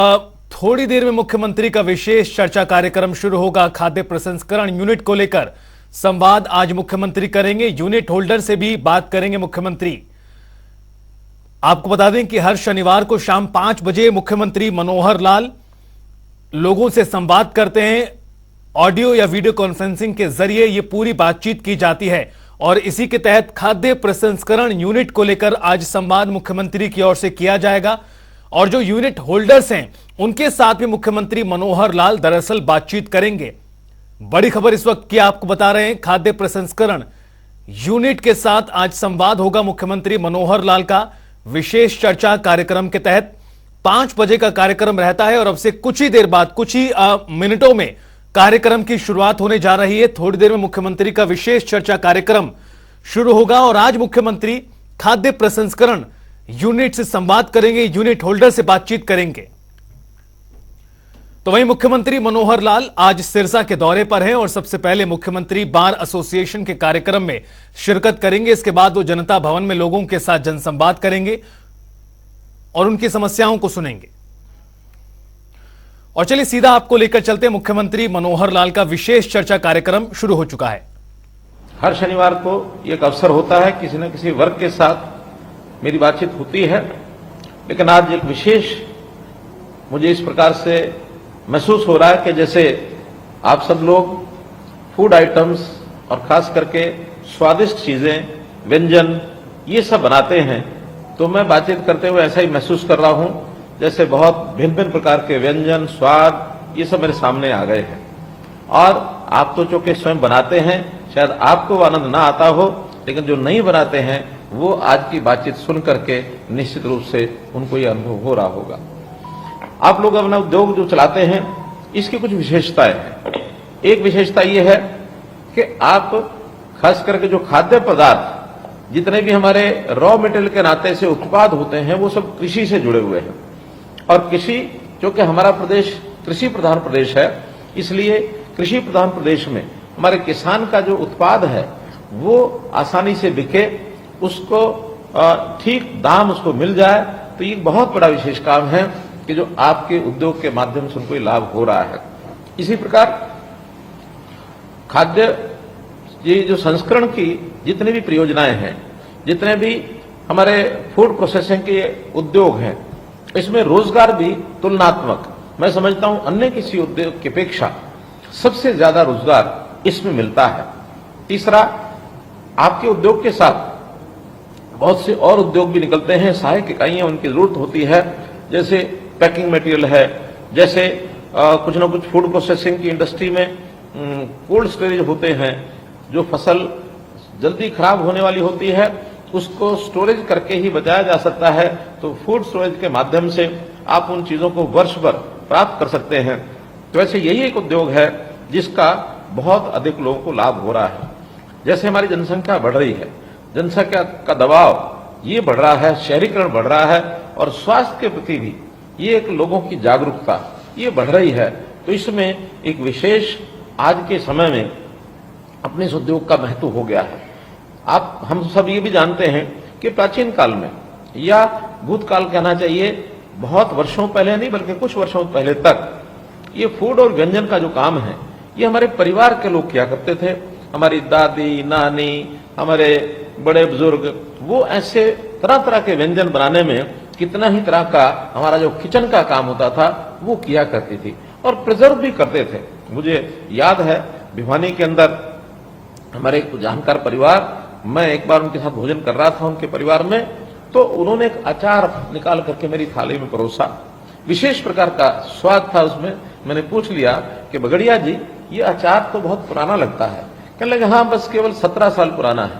थोड़ी देर में मुख्यमंत्री का विशेष चर्चा कार्यक्रम शुरू होगा। खाद्य प्रसंस्करण यूनिट को लेकर संवाद आज मुख्यमंत्री करेंगे। यूनिट होल्डर से भी बात करेंगे मुख्यमंत्री। आपको बता दें कि हर शनिवार को शाम 5 बजे मुख्यमंत्री मनोहर लाल लोगों से संवाद करते हैं। ऑडियो या वीडियो कॉन्फ्रेंसिंग के जरिए यह पूरी बातचीत की जाती है और इसी के तहत खाद्य प्रसंस्करण यूनिट को लेकर आज संवाद मुख्यमंत्री की ओर से किया जाएगा। और जो यूनिट होल्डर्स हैं उनके साथ भी मुख्यमंत्री मनोहर लाल दरअसल बातचीत करेंगे। बड़ी खबर इस वक्त की आपको बता रहे हैं, खाद्य प्रसंस्करण यूनिट के साथ आज संवाद होगा मुख्यमंत्री मनोहर लाल का। विशेष चर्चा कार्यक्रम के तहत 5 बजे का कार्यक्रम रहता है और अब से कुछ ही देर बाद, कुछ ही मिनटों में कार्यक्रम की शुरुआत होने जा रही है। थोड़ी देर में मुख्यमंत्री का विशेष चर्चा कार्यक्रम शुरू होगा और आज मुख्यमंत्री खाद्य प्रसंस्करण यूनिट से संवाद करेंगे, यूनिट होल्डर से बातचीत करेंगे। तो वहीं मुख्यमंत्री मनोहर लाल आज सिरसा के दौरे पर हैं और सबसे पहले मुख्यमंत्री बार एसोसिएशन के कार्यक्रम में शिरकत करेंगे। इसके बाद वो जनता भवन में लोगों के साथ जनसंवाद करेंगे और उनकी समस्याओं को सुनेंगे। और चलिए सीधा आपको लेकर चलते हैं। मुख्यमंत्री मनोहर लाल का विशेष चर्चा कार्यक्रम शुरू हो चुका है। हर शनिवार को एक अवसर होता है, किसी न किसी वर्ग के साथ मेरी बातचीत होती है, लेकिन आज एक विशेष मुझे इस प्रकार से महसूस हो रहा है कि जैसे आप सब लोग फूड आइटम्स और खास करके स्वादिष्ट चीजें, व्यंजन ये सब बनाते हैं, तो मैं बातचीत करते हुए ऐसा ही महसूस कर रहा हूं जैसे बहुत भिन्न भिन्न प्रकार के व्यंजन, स्वाद ये सब मेरे सामने आ गए हैं। और आप तो चूंकि स्वयं बनाते हैं, शायद आपको आनंद ना आता हो, लेकिन जो नहीं बनाते हैं वो आज की बातचीत सुन करके निश्चित रूप से उनको ये अनुभव हो रहा होगा। आप लोग अपना उद्योग जो चलाते हैं इसकी कुछ विशेषताएं हैं। एक विशेषता ये है कि आप खास करके जो खाद्य पदार्थ जितने भी हमारे रॉ मटेरियल के नाते से उत्पाद होते हैं वो सब कृषि से जुड़े हुए हैं। और कृषि, क्योंकि हमारा प्रदेश कृषि प्रधान प्रदेश है, इसलिए कृषि प्रधान प्रदेश में हमारे किसान का जो उत्पाद है वो आसानी से बिके, उसको ठीक दाम उसको मिल जाए। तो ये बहुत बड़ा विशेष काम है कि जो आपके उद्योग के माध्यम से उनको लाभ हो रहा है। इसी प्रकार खाद्य ये जो संस्करण की जितने भी परियोजनाएं हैं, जितने भी हमारे फूड प्रोसेसिंग के उद्योग हैं, इसमें रोजगार भी तुलनात्मक मैं समझता हूं अन्य किसी उद्योग की अपेक्षा सबसे ज्यादा रोजगार इसमें मिलता है। तीसरा, आपके उद्योग के साथ बहुत से और उद्योग भी निकलते हैं, सहायक इकाइयां उनकी जरूरत होती है, जैसे पैकिंग मटेरियल है, जैसे कुछ ना कुछ फूड प्रोसेसिंग की इंडस्ट्री में कोल्ड स्टोरेज होते हैं। जो फसल जल्दी खराब होने वाली होती है उसको स्टोरेज करके ही बचाया जा सकता है, तो फूड स्टोरेज के माध्यम से आप उन चीजों को वर्ष भर प्राप्त कर सकते हैं। तो वैसे यही एक उद्योग है जिसका बहुत अधिक लोगों को लाभ हो रहा है। जैसे हमारी जनसंख्या बढ़ रही है, जनसंख्या का दबाव ये बढ़ रहा है, शहरीकरण बढ़ रहा है और स्वास्थ्य के प्रति भी ये एक लोगों की जागरूकता ये बढ़ रही है। तो इसमें एक विशेष आज के समय में अपने इस उद्योग का महत्व हो गया है। हम सब ये भी जानते हैं कि प्राचीन काल में या भूतकाल कहना चाहिए, बहुत वर्षों पहले नहीं बल्कि कुछ वर्षों पहले तक ये फूड और व्यंजन का जो काम है ये हमारे परिवार के लोग किया करते थे। हमारी दादी, नानी, हमारे बड़े बुजुर्ग वो ऐसे तरह तरह के व्यंजन बनाने में कितना ही तरह का हमारा जो किचन का काम होता था वो किया करती थी और प्रिजर्व भी करते थे। मुझे याद है भिवानी के अंदर हमारे एक जानकार परिवार, मैं एक बार उनके साथ भोजन कर रहा था उनके परिवार में, तो उन्होंने एक अचार निकाल करके मेरी थाली में परोसा। विशेष प्रकार का स्वाद था उसमें। मैंने पूछ लिया कि बगड़िया जी ये अचार तो बहुत पुराना लगता है। कहने लगे हाँ बस केवल 17 साल पुराना है।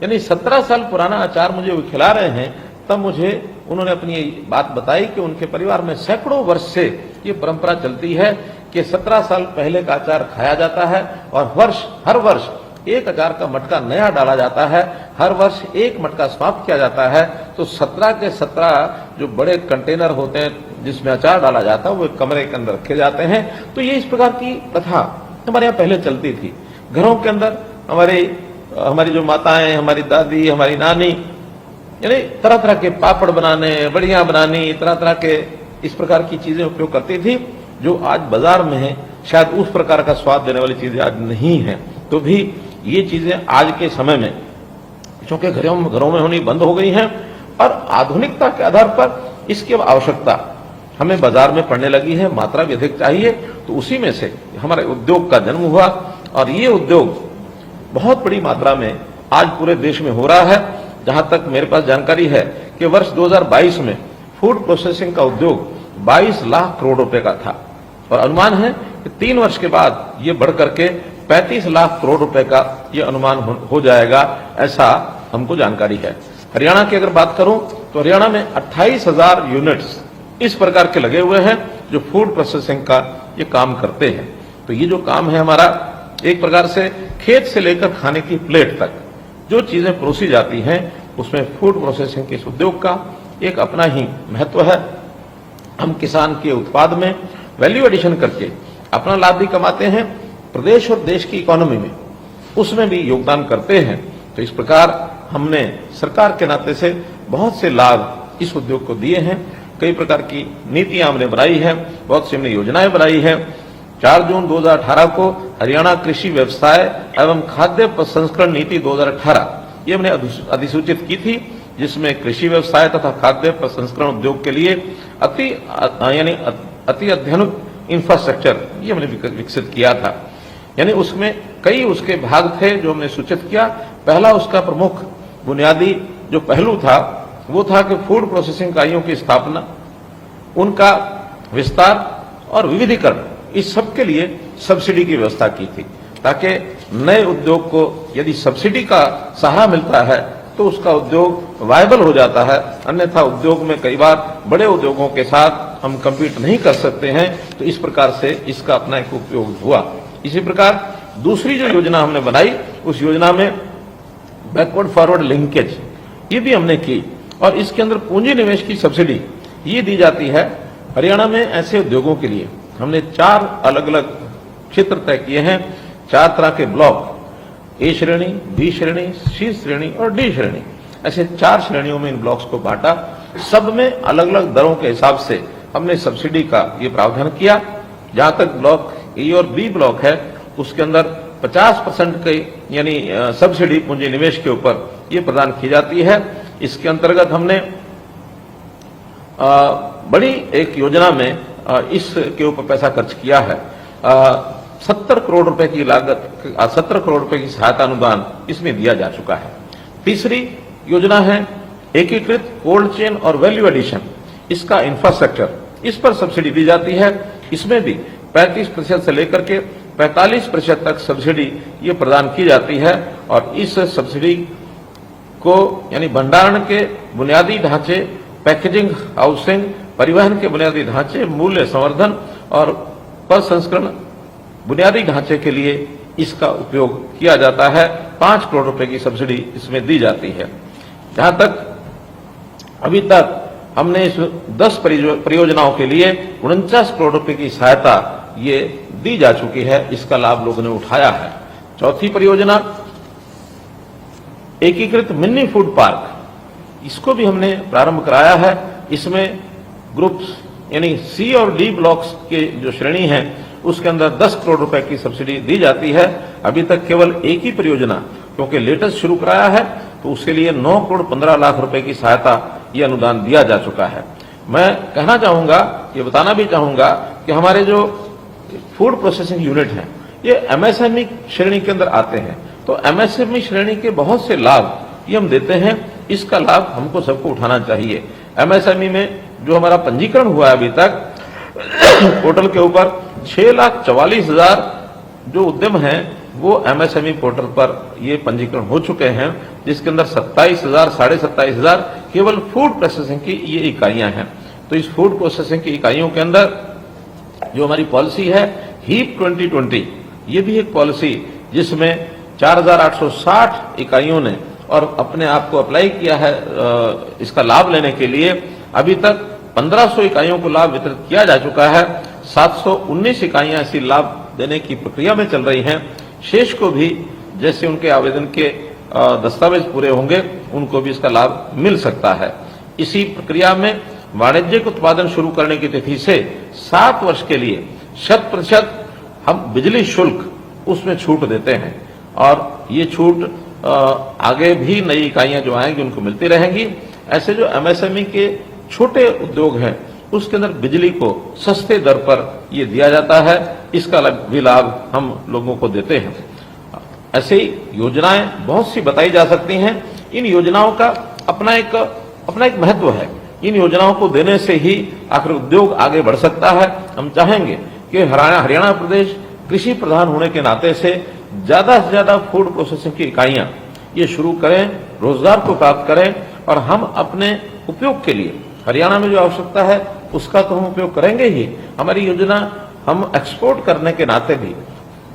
यानी 17 साल पुराना अचार मुझे वो खिला रहे हैं। तब मुझे उन्होंने अपनी बात बताई कि उनके परिवार में सैकड़ों वर्ष से ये परंपरा चलती है कि 17 साल पहले का अचार खाया जाता है और हर वर्ष एक अचार का मटका नया डाला जाता है, हर वर्ष एक मटका समाप्त किया जाता है। तो 17 के 17 जो बड़े कंटेनर होते हैं जिसमें अचार डाला जाता है वो एक कमरे के अंदर रखे जाते हैं। तो ये इस प्रकार की प्रथा हमारे यहाँ पहले चलती थी। घरों के अंदर हमारी जो माताएं, हमारी दादी, हमारी नानी, यानी तरह तरह के पापड़ बनाने, बड़ियां बनानी, तरह तरह के इस प्रकार की चीजें उपयोग करती थी जो आज बाजार में है। शायद उस प्रकार का स्वाद देने वाली चीजें आज नहीं है, तो भी ये चीजें आज के समय में क्योंकि घरों में होनी बंद हो गई हैं और आधुनिकता के आधार पर इसकी अब आवश्यकता हमें बाजार में पड़ने लगी है, मात्रा भी अधिक चाहिए। तो उसी में से हमारे उद्योग का जन्म हुआ और ये उद्योग बहुत बड़ी मात्रा में आज पूरे देश में हो रहा है। जहां तक मेरे पास जानकारी है कि वर्ष 2022 में फूड प्रोसेसिंग का उद्योग 22 लाख करोड़ रुपए का था और अनुमान है कि 3 वर्ष के बाद ये बढ़ करके 35 लाख करोड़ रुपए का ये अनुमान हो जाएगा, ऐसा हमको जानकारी है। हरियाणा की अगर बात करूं तो हरियाणा में 28,000 यूनिट्स इस प्रकार के लगे हुए हैं जो फूड प्रोसेसिंग का ये काम करते हैं। तो ये जो काम है हमारा एक प्रकार से खेत से लेकर खाने की प्लेट तक जो चीजें परोसी जाती हैं उसमें फूड प्रोसेसिंग के इस उद्योग का एक अपना ही महत्व है। हम किसान के उत्पाद में वैल्यू एडिशन करके अपना लाभ भी कमाते हैं, प्रदेश और देश की इकोनॉमी में उसमें भी योगदान करते हैं। तो इस प्रकार हमने सरकार के नाते से बहुत से लाभ इस उद्योग को दिए हैं। कई प्रकार की नीतियां हमने बनाई है, बहुत सी हमने योजनाएं बनाई है। 4 जून 2018 को हरियाणा कृषि व्यवसाय एवं खाद्य प्रसंस्करण नीति 2018 ये हमने अधिसूचित की थी, जिसमें कृषि व्यवसाय तथा खाद्य प्रसंस्करण उद्योग के लिए अति अत्याधुनिक इंफ्रास्ट्रक्चर ये हमने विकसित किया था। यानी उसमें कई उसके भाग थे जो हमने सूचित किया। पहला उसका प्रमुख बुनियादी जो पहलू था वो था कि फूड प्रोसेसिंग इकाइयों की स्थापना, उनका विस्तार और विविधीकरण, इस सब के लिए सब्सिडी की व्यवस्था की थी ताकि नए उद्योग को यदि सब्सिडी का सहारा मिलता है तो उसका उद्योग वायबल हो जाता है। अन्यथा उद्योग में कई बार बड़े उद्योगों के साथ हम कम्पीट नहीं कर सकते हैं। तो इस प्रकार से इसका अपना एक उपयोग हुआ। इसी प्रकार दूसरी जो योजना हमने बनाई उस योजना में बैकवर्ड फॉरवर्ड लिंकेज ये भी हमने की और इसके अंदर पूंजी निवेश की सब्सिडी ये दी जाती है। हरियाणा में ऐसे उद्योगों के लिए हमने 4 अलग अलग क्षेत्र तय किए हैं, 4 तरह के ब्लॉक, ए श्रेणी, बी श्रेणी, सी श्रेणी और डी श्रेणी, ऐसे 4 श्रेणियों में इन ब्लॉक्स को बांटा। सब में अलग अलग दरों के हिसाब से हमने सब्सिडी का ये प्रावधान किया। जहां तक ब्लॉक ए और बी ब्लॉक है उसके अंदर 50% के यानी सब्सिडी पूंजी निवेश के ऊपर ये प्रदान की जाती है। इसके अंतर्गत हमने बड़ी एक योजना में इसके ऊपर पैसा खर्च किया है। 70 करोड़ रुपए की लागत, 70 करोड़ रुपए की सहायता अनुदान इसमें दिया जा चुका है। तीसरी योजना है एकीकृत कोल्ड चेन और वैल्यू एडिशन, इसका इंफ्रास्ट्रक्चर, इस पर सब्सिडी दी जाती है। इसमें भी 35% से लेकर के 45% तक सब्सिडी ये प्रदान की जाती है और इस सब्सिडी को यानी भंडारण के बुनियादी ढांचे, पैकेजिंग, हाउसिंग, परिवहन के बुनियादी ढांचे, मूल्य संवर्धन और प्रसंस्करण बुनियादी ढांचे के लिए इसका उपयोग किया जाता है। 5 करोड़ रुपए की सब्सिडी इसमें दी जाती है। जहां तक अभी तक हमने इस 10 परियोजनाओं के लिए 49 करोड़ रुपए की सहायता ये दी जा चुकी है। इसका लाभ लोगों ने उठाया है। चौथी परियोजना एकीकृत मिनी फूड पार्क, इसको भी हमने प्रारंभ कराया है। इसमें ग्रुप्स यानी सी और डी ब्लॉक्स के जो श्रेणी है उसके अंदर 10 करोड़ रुपए की सब्सिडी दी जाती है। अभी तक केवल एक ही परियोजना क्योंकि लेटेस्ट शुरू कराया है तो उसके लिए 9 करोड़ 15 लाख रुपए की सहायता ये अनुदान दिया जा चुका है। मैं कहना चाहूंगा, ये बताना भी चाहूंगा कि हमारे जो फूड प्रोसेसिंग यूनिट हैं ये एमएसएमई श्रेणी के अंदर आते हैं। तो एमएसएमई श्रेणी के बहुत से लाभ ये हम देते हैं। इसका लाभ हमको सबको उठाना चाहिए। एमएसएमई में जो हमारा पंजीकरण हुआ है अभी तक पोर्टल के ऊपर 6,44,000 जो उद्यम हैं वो एमएसएमई पोर्टल पर ये पंजीकरण हो चुके हैं, जिसके अंदर 27,000 साढ़े 27,000 केवल फूड प्रोसेसिंग की ये इकाइयां हैं। तो इस फूड प्रोसेसिंग की इकाइयों के अंदर जो हमारी पॉलिसी है हीप 2020, ये भी एक पॉलिसी जिसमें 4,860 इकाइयों ने और अपने आप को अप्लाई किया है इसका लाभ लेने के लिए। अभी तक 1500 इकाइयों को लाभ वितरित किया जा चुका है। 719 इकाइयां ऐसी लाभ देने की प्रक्रिया में चल रही हैं। शेष को भी जैसे उनके आवेदन के दस्तावेज पूरे होंगे उनको भी इसका लाभ मिल सकता है। इसी प्रक्रिया में वाणिज्यिक उत्पादन शुरू करने की तिथि से 7 वर्ष के लिए 100% हम बिजली शुल्क उसमें छूट देते हैं और ये छूट आगे भी नई इकाइयां जो आएंगी उनको मिलती रहेंगी। ऐसे जो एमएसएमई के छोटे उद्योग हैं उसके अंदर बिजली को सस्ते दर पर ये दिया जाता है, इसका भी लाभ हम लोगों को देते हैं। ऐसे ही योजनाएं बहुत सी बताई जा सकती हैं। इन योजनाओं का अपना एक महत्व है। इन योजनाओं को देने से ही आखिर उद्योग आगे बढ़ सकता है। हम चाहेंगे कि हरियाणा प्रदेश कृषि प्रधान होने के नाते से ज्यादा फूड प्रोसेसिंग की इकाइयां ये शुरू करें, रोजगार को प्राप्त करें और हम अपने उपयोग के लिए हरियाणा में जो आवश्यकता है उसका तो हम उपयोग करेंगे ही। हमारी योजना हम एक्सपोर्ट करने के नाते भी,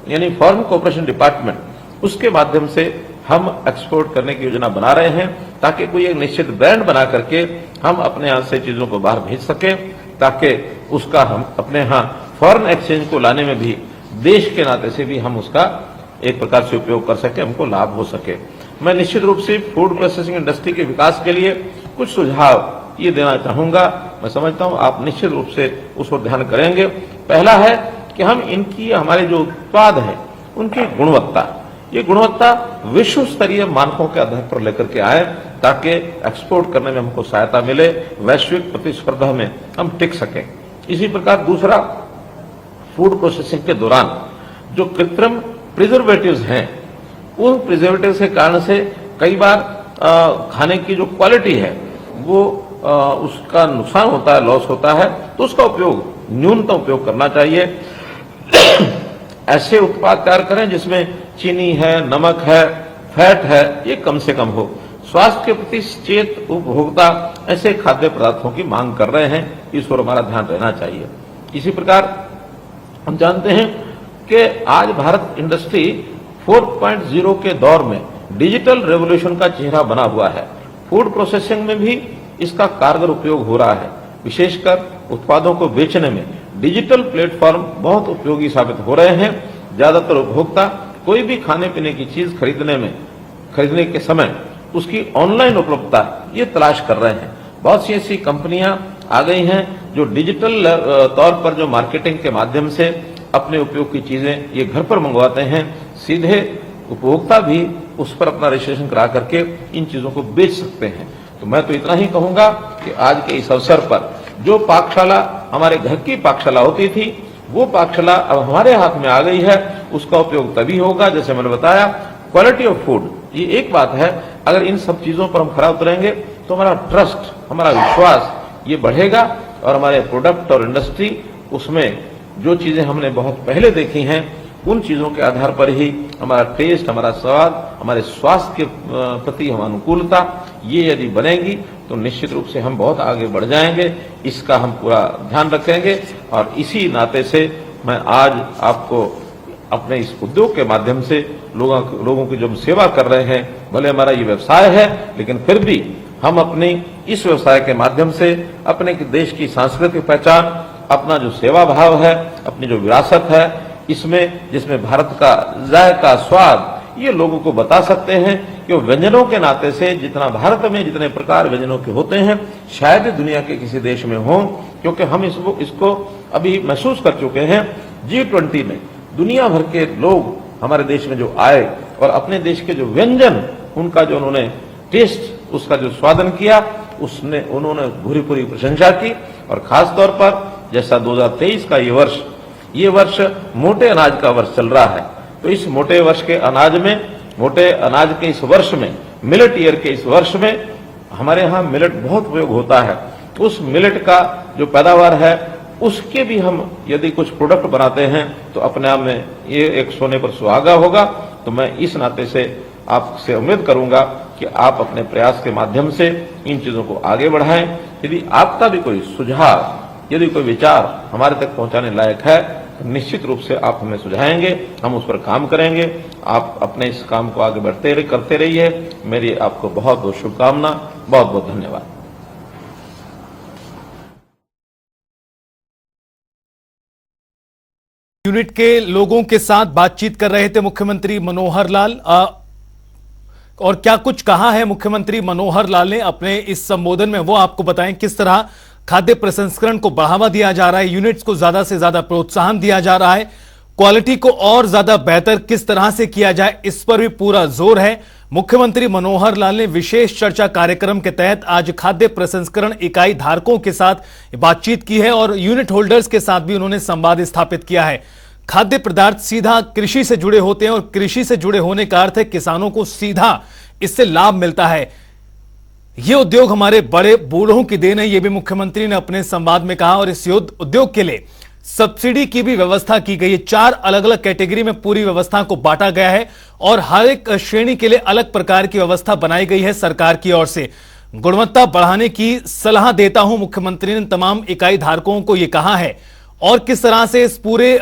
यानी फॉरेन कोऑपरेशन डिपार्टमेंट, उसके माध्यम से हम एक्सपोर्ट करने की योजना बना रहे हैं ताकि कोई एक निश्चित ब्रांड बना करके हम अपने यहां से चीजों को बाहर भेज सकें, ताकि उसका हम अपने यहां फॉरेन एक्सचेंज को लाने में भी देश के नाते से भी हम उसका एक प्रकार से उपयोग कर सके, हमको लाभ हो सके। मैं निश्चित रूप से फूड प्रोसेसिंग इंडस्ट्री के विकास के लिए कुछ सुझाव ये देना चाहूंगा। मैं समझता हूं आप निश्चित रूप से उस पर ध्यान करेंगे। पहला है कि हम इनकी, हमारे जो उत्पाद है उनकी गुणवत्ता, ये गुणवत्ता विश्व स्तरीय मानकों के आधार पर लेकर के आए ताकि एक्सपोर्ट करने में हमको सहायता मिले, वैश्विक प्रतिस्पर्धा में हम टिक सकें। इसी प्रकार दूसरा, फूड प्रोसेसिंग के दौरान जो कृत्रिम प्रिजर्वेटिव्स हैं, उन प्रिजर्वेटिव्स के कारण से कई बार खाने की जो क्वालिटी है वो उसका नुकसान होता है, लॉस होता है, तो उसका उपयोग, न्यूनतम उपयोग करना चाहिए। ऐसे उत्पाद तैयार करें जिसमें चीनी है, नमक है, फैट है, ये कम से कम हो। स्वास्थ्य के प्रति सचेत उपभोक्ता ऐसे खाद्य पदार्थों की मांग कर रहे हैं, इस पर हमारा ध्यान रहना चाहिए। इसी प्रकार हम जानते हैं कि आज भारत इंडस्ट्री 4.0 के दौर में डिजिटल रेवोल्यूशन का चेहरा बना हुआ है। फूड प्रोसेसिंग में भी इसका कारगर उपयोग हो रहा है। विशेषकर उत्पादों को बेचने में डिजिटल प्लेटफॉर्म बहुत उपयोगी साबित हो रहे हैं। ज्यादातर उपभोक्ता कोई भी खाने पीने की चीज खरीदने के समय उसकी ऑनलाइन उपलब्धता ये तलाश कर रहे हैं। बहुत सी ऐसी कंपनियां आ गई हैं जो डिजिटल तौर पर जो मार्केटिंग के माध्यम से अपने उपयोग की चीजें ये घर पर मंगवाते हैं। सीधे उपभोक्ता भी उस पर अपना रजिस्ट्रेशन करा करके इन चीजों को बेच सकते हैं। तो मैं तो इतना ही कहूंगा कि आज के इस अवसर पर जो पाकशाला हमारे घर की पाकशाला होती थी, वो पाकशाला अब हमारे हाथ में आ गई है। उसका उपयोग तभी होगा, जैसे मैंने बताया, क्वालिटी ऑफ फूड, ये एक बात है। अगर इन सब चीजों पर हम खरा उतरेंगे तो हमारा ट्रस्ट, हमारा विश्वास ये बढ़ेगा और हमारे प्रोडक्ट और इंडस्ट्री, उसमें जो चीजें हमने बहुत पहले देखी हैं उन चीजों के आधार पर ही हमारा टेस्ट, हमारा स्वाद, हमारे स्वास्थ्य के प्रति हम अनुकूलता, ये यदि बनेगी तो निश्चित रूप से हम बहुत आगे बढ़ जाएंगे। इसका हम पूरा ध्यान रखेंगे और इसी नाते से मैं आज आपको अपने इस उद्योग के माध्यम से लोगों की जो हम सेवा कर रहे हैं, भले हमारा ये व्यवसाय है लेकिन फिर भी हम अपनी इस व्यवसाय के माध्यम से अपने देश की सांस्कृतिक पहचान, अपना जो सेवा भाव है, अपनी जो विरासत है, इसमें जिसमें भारत का जायका, स्वाद, ये लोगों को बता सकते हैं कि व्यंजनों के नाते से जितना भारत में जितने प्रकार व्यंजनों के होते हैं शायद दुनिया के किसी देश में हो, क्योंकि हम इसको अभी महसूस कर चुके हैं। G20 में दुनिया भर के लोग हमारे देश में जो आए और अपने देश के जो व्यंजन, उनका जो उन्होंने टेस्ट, उसका जो स्वादन किया, उन्होंने भूरी पूरी प्रशंसा की। और खास तौर पर जैसा 2023 का ये वर्ष मोटे अनाज का वर्ष चल रहा है, तो इस मोटे अनाज के इस वर्ष में, मिलेट ईयर के इस वर्ष में हमारे यहाँ मिलेट बहुत उपयोग होता है। उस मिलेट का जो पैदावार है उसके भी हम यदि कुछ प्रोडक्ट बनाते हैं तो अपने आप में ये एक सोने पर सुहागा होगा। तो मैं इस नाते से आपसे उम्मीद करूंगा कि आप अपने प्रयास के माध्यम से इन चीजों को आगे बढ़ाएं। यदि आपका भी कोई सुझाव, यदि कोई विचार हमारे तक पहुंचाने लायक है, निश्चित रूप से आप हमें सुझाएंगे, हम उस पर काम करेंगे। आप अपने इस काम को आगे करते रहिए। मेरी आपको बहुत बहुत शुभकामना, बहुत बहुत धन्यवाद। यूनिट के लोगों के साथ बातचीत कर रहे थे मुख्यमंत्री मनोहर लाल। और क्या कुछ कहा है मुख्यमंत्री मनोहर लाल ने अपने इस संबोधन में, वो आपको बताएं। किस तरह खाद्य प्रसंस्करण को बढ़ावा दिया जा रहा है, यूनिट्स को ज्यादा से ज्यादा प्रोत्साहन दिया जा रहा है, क्वालिटी को और ज्यादा बेहतर किस तरह से किया जाए इस पर भी पूरा जोर है। मुख्यमंत्री मनोहर लाल ने विशेष चर्चा कार्यक्रम के तहत आज खाद्य प्रसंस्करण इकाई धारकों के साथ बातचीत की है और यूनिट होल्डर्स के साथ भी उन्होंने संवाद स्थापित किया है। खाद्य पदार्थ सीधा कृषि से जुड़े होते हैं और कृषि से जुड़े होने का अर्थ है किसानों को सीधा इससे लाभ मिलता है। ये उद्योग हमारे बड़े बूढ़ों की देन है, ये भी मुख्यमंत्री ने अपने संवाद में कहा। और इस उद्योग के लिए सब्सिडी की भी व्यवस्था की गई है। 4 अलग अलग कैटेगरी में पूरी व्यवस्था को बांटा गया है और हर एक श्रेणी के लिए अलग प्रकार की व्यवस्था बनाई गई है सरकार की ओर से। गुणवत्ता बढ़ाने की सलाह देता हूं, मुख्यमंत्री ने तमाम इकाई धारकों को यह कहा है। और किस तरह से इस पूरे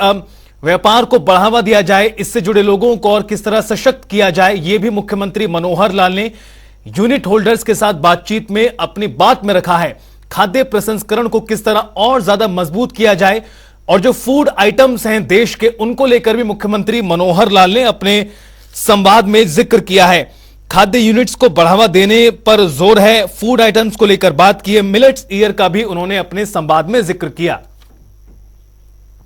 व्यापार को बढ़ावा दिया जाए, इससे जुड़े लोगों को और किस तरह सशक्त किया जाए, यह भी मुख्यमंत्री मनोहर लाल ने यूनिट होल्डर्स के साथ बातचीत में अपनी बात में रखा है। खाद्य प्रसंस्करण को किस तरह और ज्यादा मजबूत किया जाए और जो फूड आइटम्स हैं देश के, उनको लेकर भी मुख्यमंत्री मनोहर लाल ने अपने संवाद में जिक्र किया है। खाद्य यूनिट्स को बढ़ावा देने पर जोर है, फूड आइटम्स को लेकर बात की है। मिलेट्स ईयर का भी उन्होंने अपने संवाद में जिक्र किया।